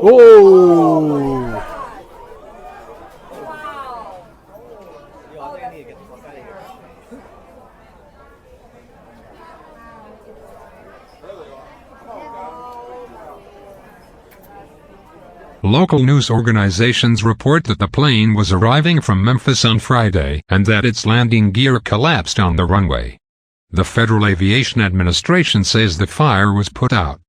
Oh! Local news organizations report that the plane was arriving from Memphis on Friday and that its landing gear collapsed on the runway. The Federal Aviation Administration says the fire was put out.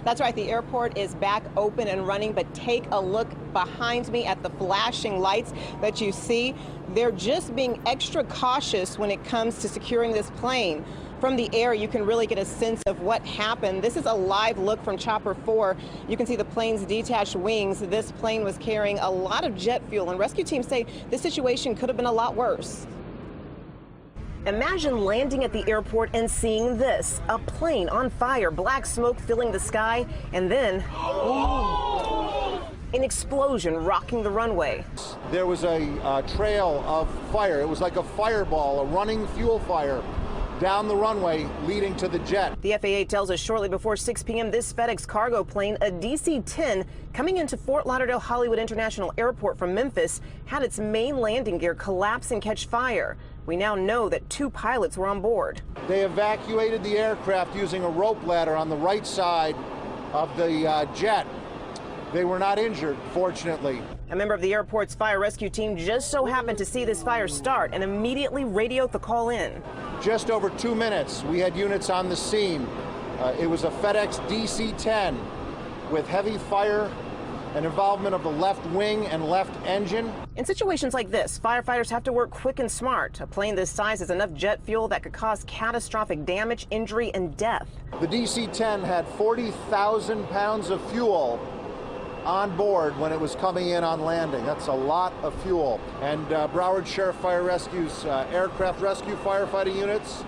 That's right, the airport is back open and running, but take a look behind me at the flashing lights that you see. They're just being extra cautious when it comes to securing this plane. From the air, you can really get a sense of what happened. This is a live look from Chopper 4. You can see the plane's detached wings. This plane was carrying a lot of jet fuel, and rescue teams say this situation could have been a lot worse. Imagine landing at the airport and seeing this, a plane on fire, black smoke filling the sky, and then an explosion rocking the runway. There was a trail of fire. It was like a fireball, a running fuel fire down the runway leading to the jet. The FAA tells us shortly before 6 p.m. this FedEx cargo plane, a DC-10, coming into Fort Lauderdale-Hollywood International Airport from Memphis, had its main landing gear collapse and catch fire. We now know that 2 pilots were on board. They evacuated the aircraft using a rope ladder on the right side of the jet. They were not injured, fortunately. A member of the airport's fire rescue team just so happened to see this fire start and immediately radioed the call in. Just over 2 minutes, we had units on the scene. It was a FedEx DC-10 with heavy fire and involvement of the left wing and left engine. In situations like this, firefighters have to work quick and smart. A plane this size has enough jet fuel that could cause catastrophic damage, injury, and death. The DC-10 had 40,000 pounds of fuel on board when it was coming in on landing. That's a lot of fuel. And Broward Sheriff Fire Rescue's aircraft rescue firefighting units,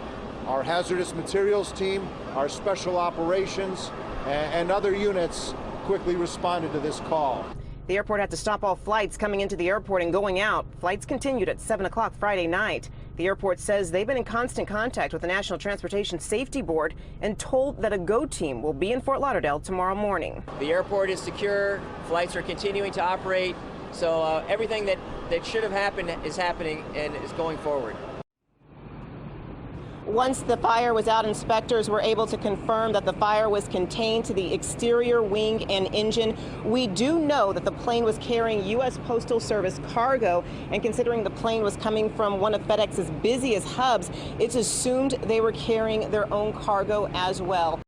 our hazardous materials team, our special operations, and other units quickly responded to this call. The airport had to stop all flights coming into the airport and going out. Flights continued at 7 o'clock Friday night. The airport says they've been in constant contact with the National Transportation Safety Board and told that a GO team will be in Fort Lauderdale tomorrow morning. The airport is secure. Flights are continuing to operate. So everything that should have happened is happening and is going forward. Once the fire was out, inspectors were able to confirm that the fire was contained to the exterior wing and engine. We do know that the plane was carrying U.S. Postal Service cargo, and considering the plane was coming from one of FedEx's busiest hubs, it's assumed they were carrying their own cargo as well.